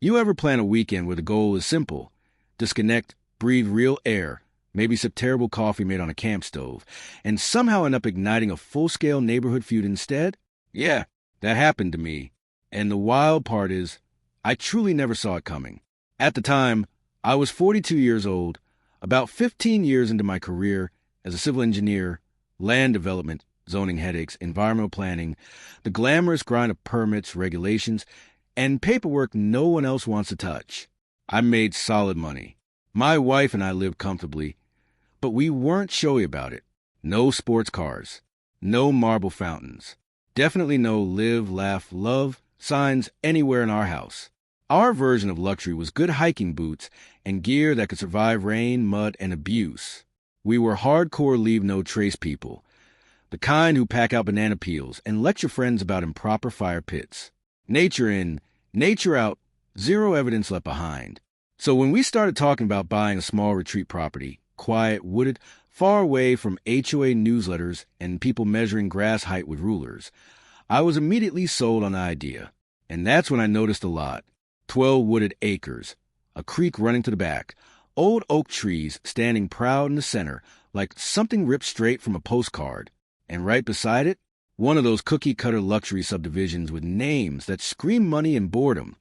You ever plan a weekend where the goal is simple? Disconnect, breathe real air, maybe sip terrible coffee made on a camp stove, and somehow end up igniting a full-scale neighborhood feud instead? Yeah, that happened to me. And the wild part is, I truly never saw it coming. At the time, I was 42 years old, about 15 years into my career as a civil engineer, land development, zoning headaches, environmental planning, the glamorous grind of permits, regulations, and paperwork no one else wants to touch. I made solid money. My wife and I lived comfortably, but we weren't showy about it. No sports cars, no marble fountains, definitely no live, laugh, love signs anywhere in our house. Our version of luxury was good hiking boots and gear that could survive rain, mud, and abuse. We were hardcore leave-no-trace people, the kind who pack out banana peels and lecture friends about improper fire pits. Nature in, nature out, zero evidence left behind. So when we started talking about buying a small retreat property, quiet, wooded, far away from HOA newsletters and people measuring grass height with rulers, I was immediately sold on the idea. And that's when I noticed a lot. 12 wooded acres, a creek running to the back, old oak trees standing proud in the center like something ripped straight from a postcard. And right beside it, one of those cookie-cutter luxury subdivisions with names that scream money and boredom.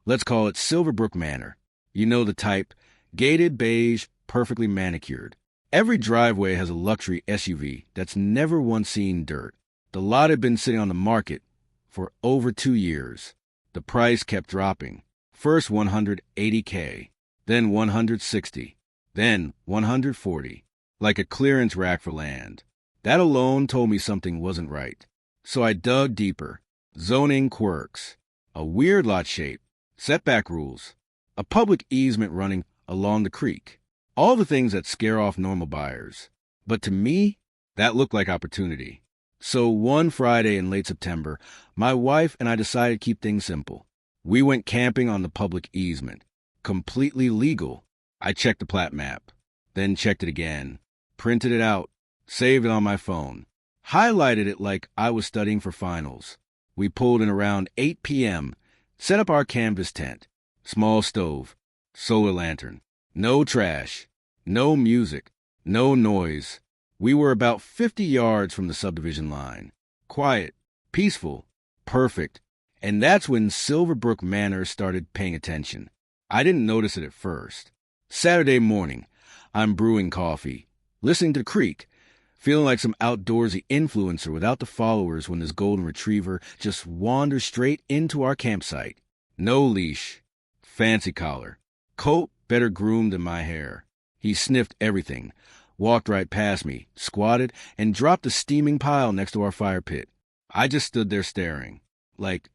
Let's call it Silverbrook Manor. You know the type, gated beige, perfectly manicured. Every driveway has a luxury SUV that's never once seen dirt. The lot had been sitting on the market for over 2 years. The price kept dropping. First $180K, then $160, then $140, like a clearance rack for land. That alone told me something wasn't right. So I dug deeper. Zoning quirks, a weird lot shape, setback rules, a public easement running along the creek. All the things that scare off normal buyers. But to me, that looked like opportunity. So one Friday in late September, my wife and I decided to keep things simple. We went camping on the public easement. Completely legal. I checked the plat map, then checked it again, printed it out, saved it on my phone, highlighted it like I was studying for finals. We pulled in around 8 p.m., set up our canvas tent, small stove, solar lantern, no trash, no music, no noise. We were about 50 yards from the subdivision line. Quiet, peaceful, perfect. And that's when Silverbrook Manor started paying attention. I didn't notice it at first. Saturday morning, I'm brewing coffee, listening to the creek, feeling like some outdoorsy influencer without the followers when this golden retriever just wanders straight into our campsite. No leash, fancy collar, coat better groomed than my hair. He sniffed everything, walked right past me, squatted, and dropped a steaming pile next to our fire pit. I just stood there staring. Like,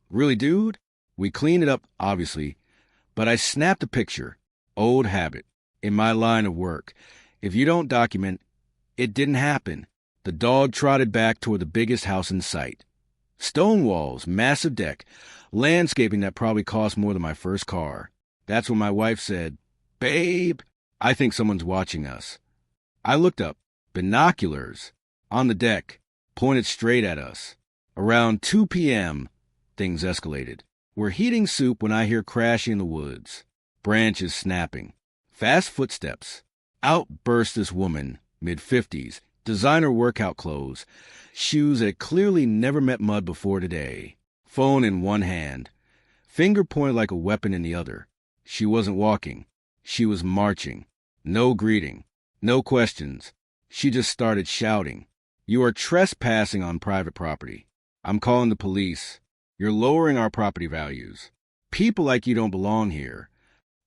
really, dude? We cleaned it up, obviously, but I snapped a picture. Old habit. In my line of work, if you don't document, it didn't happen. The dog trotted back toward the biggest house in sight. Stone walls, massive deck, landscaping that probably cost more than my first car. That's when my wife said, "Babe, I think someone's watching us." I looked up. Binoculars. On the deck. Pointed straight at us. Around 2 p.m., things escalated. We're heating soup when I hear crashing in the woods. Branches snapping. Fast footsteps. Out burst this woman, mid-50s, designer workout clothes, shoes that clearly never met mud before today. Phone in one hand. Finger pointed like a weapon in the other. She wasn't walking. She was marching. No greeting. No questions. She just started shouting. "You are trespassing on private property. I'm calling the police. You're lowering our property values. People like you don't belong here.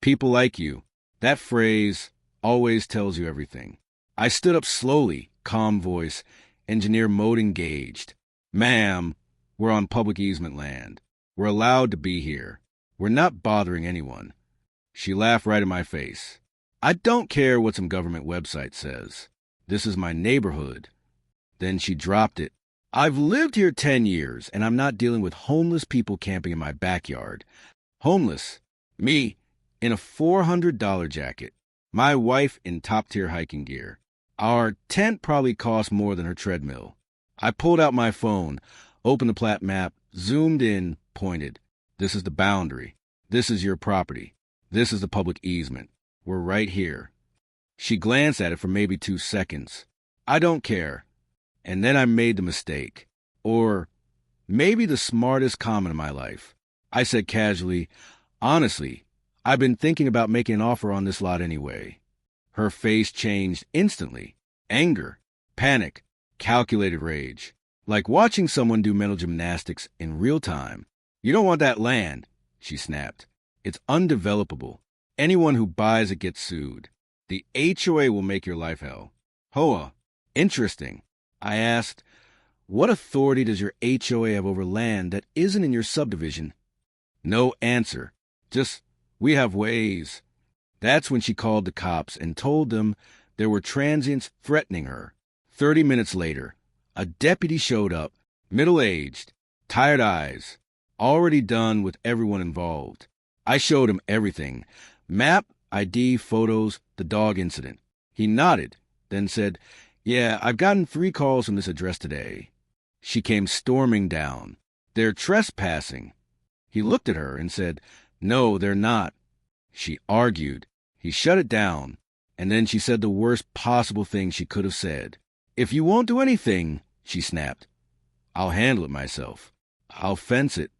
People like you." That phrase always tells you everything. I stood up slowly, calm voice, engineer mode engaged. "Ma'am, we're on public easement land. We're allowed to be here. We're not bothering anyone." She laughed right in my face. "I don't care what some government website says. This is my neighborhood." Then she dropped it. "I've lived here 10 years, and I'm not dealing with homeless people camping in my backyard." Homeless. Me, in a $400 jacket. My wife in top-tier hiking gear. Our tent probably cost more than her treadmill. I pulled out my phone, opened the plat map, zoomed in, pointed. This is the boundary. This is your property. This is the public easement. We're right here. She glanced at it for maybe 2 seconds. I don't care. And then I made the mistake. Or maybe the smartest comment of my life. I said casually, honestly, I've been thinking about making an offer on this lot anyway. Her face changed instantly. Anger, panic, calculated rage. Like watching someone do mental gymnastics in real time. You don't want that land, she snapped. It's undevelopable. Anyone who buys it gets sued. The HOA will make your life hell. HOA. Interesting. I asked, what authority does your HOA have over land that isn't in your subdivision? No answer. Just, we have ways. That's when she called the cops and told them there were transients threatening her. 30 minutes later, a deputy showed up, middle-aged, tired eyes, already done with everyone involved. I showed him everything. Map, ID, photos, the dog incident. He nodded, then said, yeah, I've gotten 3 calls from this address today. She came storming down. They're trespassing. He looked at her and said, no, they're not. She argued. He shut it down, and then she said the worst possible thing she could have said. If you won't do anything, she snapped, I'll handle it myself. I'll fence it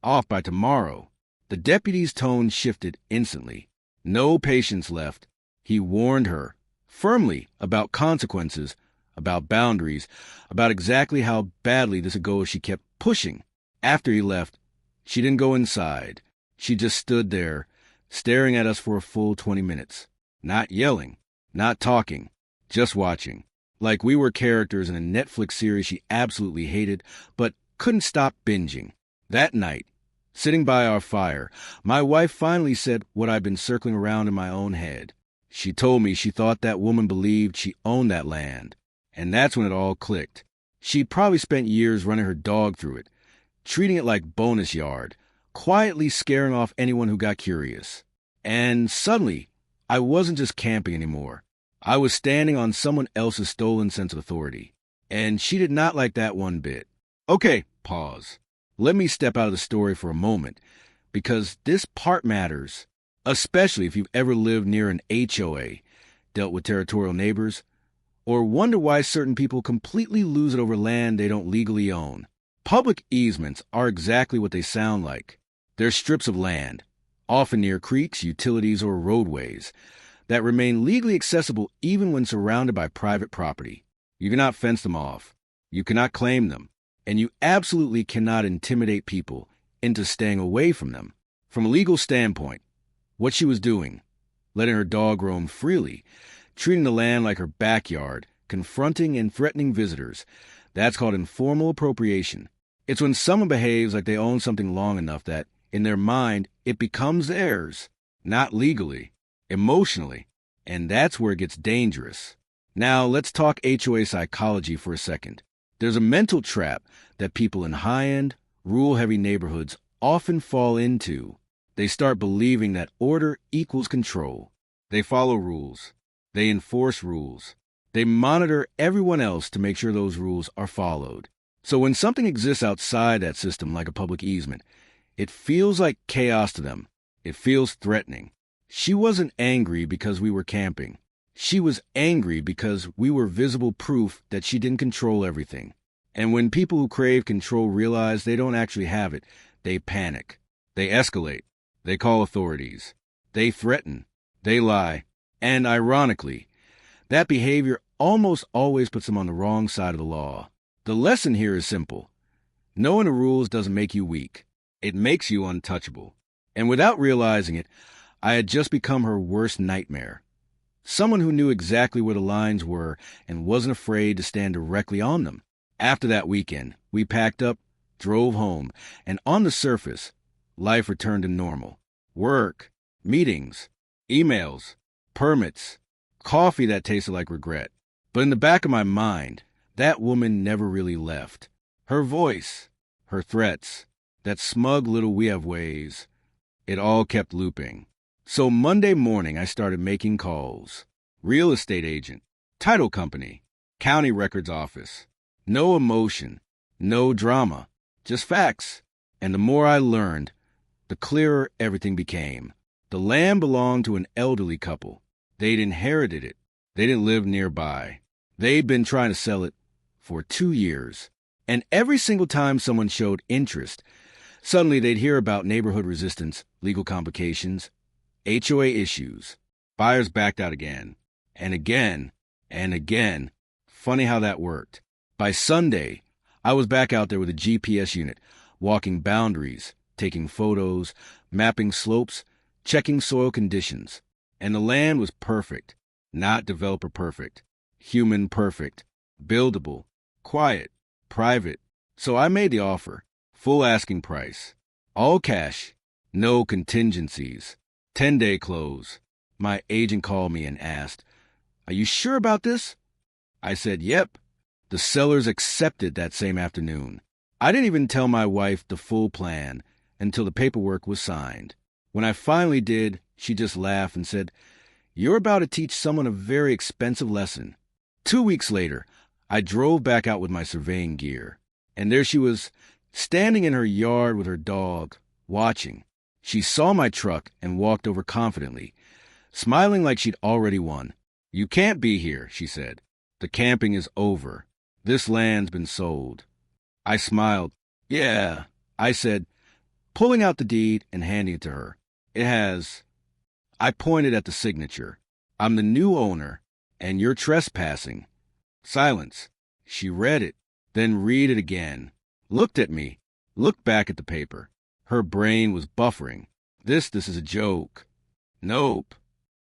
off by tomorrow. The deputy's tone shifted instantly. No patience left. He warned her, firmly, about consequences, about boundaries, about exactly how badly this would go if she kept pushing. After he left, she didn't go inside. She just stood there, staring at us for a full 20 minutes. Not yelling, not talking, just watching. Like we were characters in a Netflix series she absolutely hated, but couldn't stop binging. That night, sitting by our fire, my wife finally said what I'd been circling around in my own head. She told me she thought that woman believed she owned that land. And that's when it all clicked. She'd probably spent years running her dog through it, treating it like bonus yard, quietly scaring off anyone who got curious. And suddenly, I wasn't just camping anymore. I was standing on someone else's stolen sense of authority. And she did not like that one bit. Okay, pause. Let me step out of the story for a moment, because this part matters, especially if you've ever lived near an HOA, dealt with territorial neighbors, or wonder why certain people completely lose it over land they don't legally own. Public easements are exactly what they sound like. They're strips of land, often near creeks, utilities, or roadways, that remain legally accessible even when surrounded by private property. You cannot fence them off. You cannot claim them. And you absolutely cannot intimidate people into staying away from them. From a legal standpoint, what she was doing, letting her dog roam freely, treating the land like her backyard, confronting and threatening visitors, that's called informal appropriation. It's when someone behaves like they own something long enough that, in their mind, it becomes theirs. Not legally, emotionally. And that's where it gets dangerous. Now, let's talk HOA psychology for a second. There's a mental trap that people in high-end, rural-heavy neighborhoods often fall into. They start believing that order equals control. They follow rules. They enforce rules. They monitor everyone else to make sure those rules are followed. So when something exists outside that system, like a public easement, it feels like chaos to them. It feels threatening. She wasn't angry because we were camping. She was angry because we were visible proof that she didn't control everything. And when people who crave control realize they don't actually have it, they panic. They escalate. They call authorities. They threaten. They lie. And ironically, that behavior almost always puts them on the wrong side of the law. The lesson here is simple. Knowing the rules doesn't make you weak. It makes you untouchable. And without realizing it, I had just become her worst nightmare. Someone who knew exactly where the lines were and wasn't afraid to stand directly on them. After that weekend, we packed up, drove home, and on the surface, life returned to normal. Work, meetings, emails, permits, coffee that tasted like regret. But in the back of my mind, that woman never really left. Her voice, her threats, that smug little "we have ways," it all kept looping. So Monday morning, I started making calls. Real estate agent, title company, county records office. No emotion, no drama, just facts. And the more I learned, the clearer everything became. The land belonged to an elderly couple. They'd inherited it. They didn't live nearby. They'd been trying to sell it for 2 years. And every single time someone showed interest, suddenly they'd hear about neighborhood resistance, legal complications, HOA issues. Buyers backed out again, and again, and again. Funny how that worked. By Sunday, I was back out there with a GPS unit, walking boundaries, taking photos, mapping slopes, checking soil conditions. And the land was perfect. Not developer perfect. Human perfect. Buildable. Quiet. Private. So I made the offer. Full asking price. All cash. No contingencies. 10-day close. My agent called me and asked, "Are you sure about this?" I said, "Yep." The sellers accepted that same afternoon. I didn't even tell my wife the full plan until the paperwork was signed. When I finally did, she just laughed and said, "You're about to teach someone a very expensive lesson." 2 weeks later, I drove back out with my surveying gear, and there she was, standing in her yard with her dog, watching. She saw my truck and walked over confidently, smiling like she'd already won. "You can't be here," she said. "The camping is over. This land's been sold." I smiled. "Yeah," I said, pulling out the deed and handing it to her. "It has..." I pointed at the signature. "I'm the new owner, and you're trespassing." Silence. She read it, then read it again, looked at me, looked back at the paper. Her brain was buffering. This is a joke." "Nope."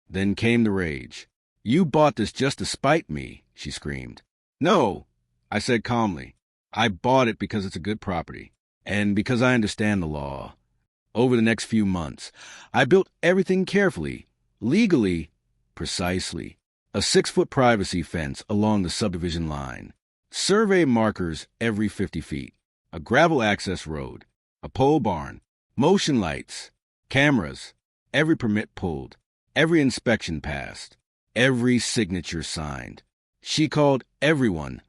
Then came the rage. "You bought this just to spite me," she screamed. "No," I said calmly. "I bought it because it's a good property, and because I understand the law." Over the next few months, I built everything carefully, legally, precisely. A 6-foot privacy fence along the subdivision line. Survey markers every 50 feet. A gravel access road. A pole barn. Motion lights. Cameras. Every permit pulled. Every inspection passed. Every signature signed. She called everyone.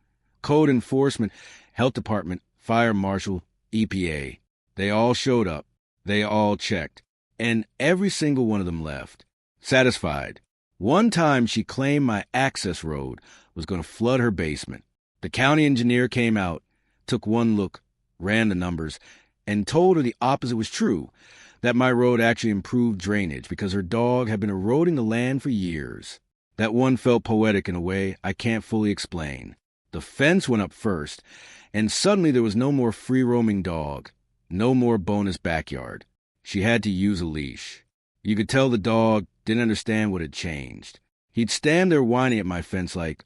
Code enforcement, health department, fire marshal, EPA. They all showed up. They all checked. And every single one of them left. Satisfied. One time she claimed my access road was going to flood her basement. The county engineer came out, took one look, ran the numbers, and told her the opposite was true, that my road actually improved drainage because her dog had been eroding the land for years. That one felt poetic in a way I can't fully explain. The fence went up first, and suddenly there was no more free-roaming dog, no more bonus backyard. She had to use a leash. You could tell the dog didn't understand what had changed. He'd stand there whining at my fence like,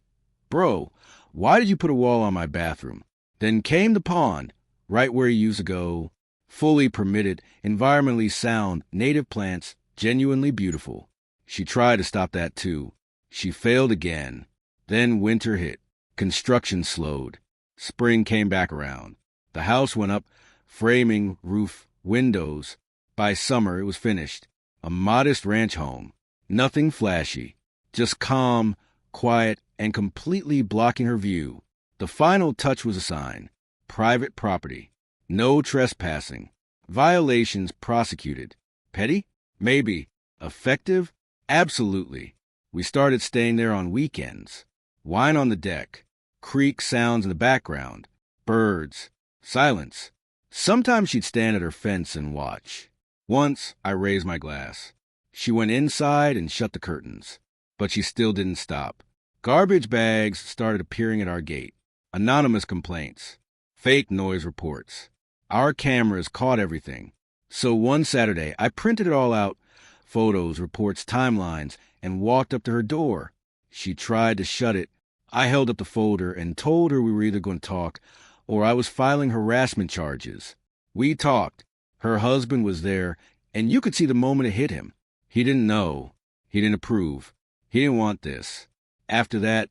"Bro, why did you put a wall on my bathroom?" Then came the pond, right where he used to go. Fully permitted, environmentally sound, native plants, genuinely beautiful. She tried to stop that too. She failed again. Then winter hit. Construction slowed. Spring came back around. The house went up, framing, roof, windows. By summer, it was finished. A modest ranch home. Nothing flashy. Just calm, quiet, and completely blocking her view. The final touch was a sign. Private property. No trespassing. Violations prosecuted. Petty? Maybe. Effective? Absolutely. We started staying there on weekends. Wine on the deck. Creek sounds in the background. Birds. Silence. Sometimes she'd stand at her fence and watch. Once, I raised my glass. She went inside and shut the curtains. But she still didn't stop. Garbage bags started appearing at our gate. Anonymous complaints. Fake noise reports. Our cameras caught everything. So one Saturday, I printed it all out, photos, reports, timelines, and walked up to her door. She tried to shut it. I held up the folder and told her we were either going to talk or I was filing harassment charges. We talked. Her husband was there, and you could see the moment it hit him. He didn't know. He didn't approve. He didn't want this. After that,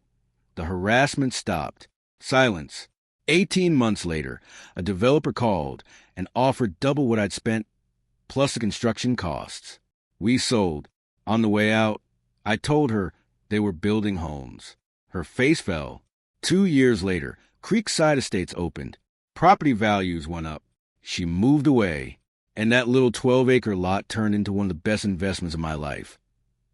the harassment stopped. Silence. 18 months later, a developer called and offered double what I'd spent, plus the construction costs. We sold. On the way out, I told her they were building homes. Her face fell. 2 years later, Creekside Estates opened. Property values went up. She moved away. And that little 12-acre lot turned into one of the best investments of my life.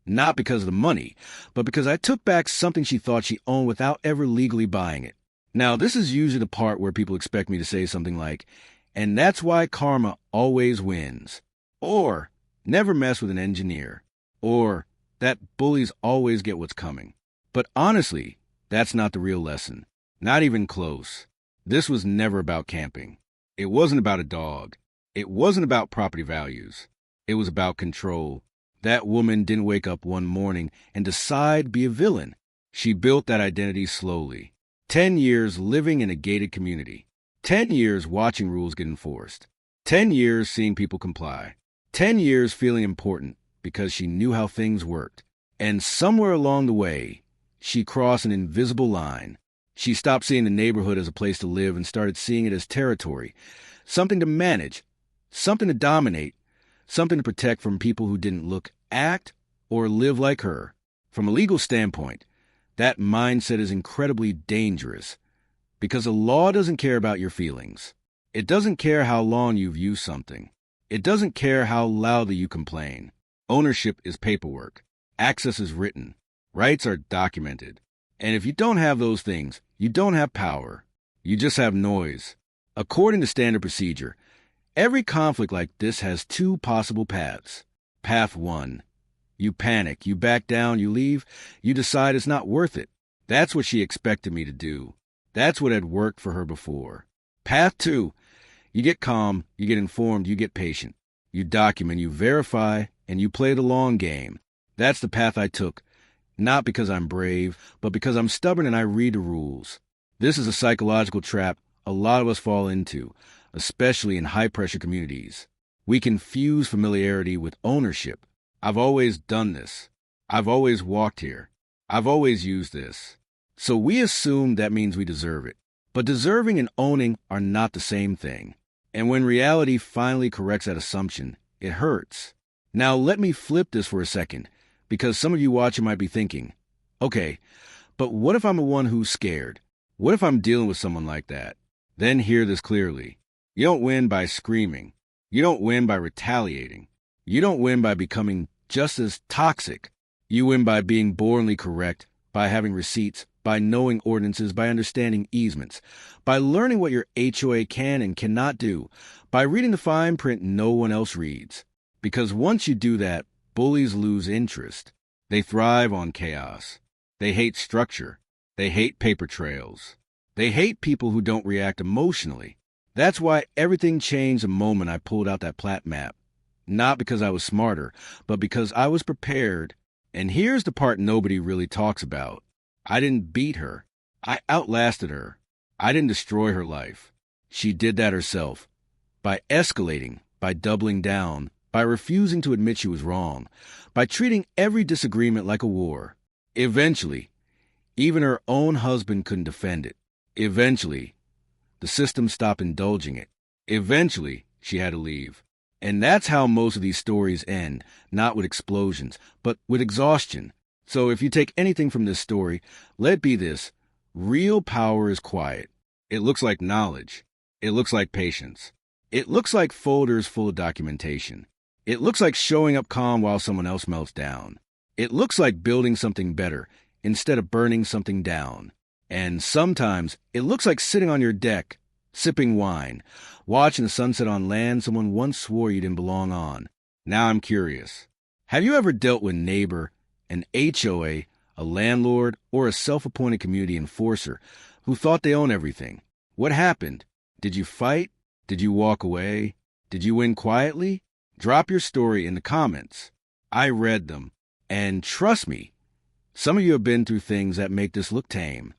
Not because of the money, but because I took back something she thought she owned without ever legally buying it. Now, this is usually the part where people expect me to say something like, and that's why karma always wins. Or, never mess with an engineer. Or, that bullies always get what's coming. But honestly, that's not the real lesson. Not even close. This was never about camping. It wasn't about a dog. It wasn't about property values. It was about control. That woman didn't wake up one morning and decide to be a villain. She built that identity slowly. 10 years living in a gated community. 10 years watching rules get enforced. 10 years seeing people comply. 10 years feeling important because she knew how things worked. And somewhere along the way, she crossed an invisible line. She stopped seeing the neighborhood as a place to live and started seeing it as territory, something to manage, something to dominate, something to protect from people who didn't look, act, or live like her. From a legal standpoint, that mindset is incredibly dangerous because the law doesn't care about your feelings. It doesn't care how long you've used something. It doesn't care how loudly you complain. Ownership is paperwork. Access is written. Rights are documented. And if you don't have those things, you don't have power. You just have noise. According to standard procedure, every conflict like this has two possible paths. Path 1. You panic, you back down, you leave, you decide it's not worth it. That's what she expected me to do. That's what had worked for her before. Path 2. You get calm, you get informed, you get patient. You document, you verify, and you play the long game. That's the path I took. Not because I'm brave, but because I'm stubborn and I read the rules. This is a psychological trap a lot of us fall into, especially in high-pressure communities. We confuse familiarity with ownership. I've always done this. I've always walked here. I've always used this. So we assume that means we deserve it. But deserving and owning are not the same thing. And when reality finally corrects that assumption, it hurts. Now let me flip this for a second, because some of you watching might be thinking, okay, but what if I'm the one who's scared? What if I'm dealing with someone like that? Then hear this clearly. You don't win by screaming. You don't win by retaliating. You don't win by becoming just as toxic. You win by being boringly correct, by having receipts, by knowing ordinances, by understanding easements, by learning what your HOA can and cannot do, by reading the fine print no one else reads. Because once you do that, bullies lose interest. They thrive on chaos. They hate structure. They hate paper trails. They hate people who don't react emotionally. That's why everything changed the moment I pulled out that plat map. Not because I was smarter, but because I was prepared. And here's the part nobody really talks about. I didn't beat her. I outlasted her. I didn't destroy her life. She did that herself. By escalating, by doubling down, by refusing to admit she was wrong, by treating every disagreement like a war. Eventually, even her own husband couldn't defend it. Eventually, the system stopped indulging it. Eventually, she had to leave. And that's how most of these stories end, not with explosions, but with exhaustion. So if you take anything from this story, let it be this. Real power is quiet. It looks like knowledge. It looks like patience. It looks like folders full of documentation. It looks like showing up calm while someone else melts down. It looks like building something better instead of burning something down. And sometimes it looks like sitting on your deck, sipping wine, watching the sunset on land someone once swore you didn't belong on. Now I'm curious. Have you ever dealt with a neighbor, an HOA, a landlord, or a self-appointed community enforcer who thought they own everything? What happened? Did you fight? Did you walk away? Did you win quietly? Drop your story in the comments. I read them. And trust me, some of you have been through things that make this look tame.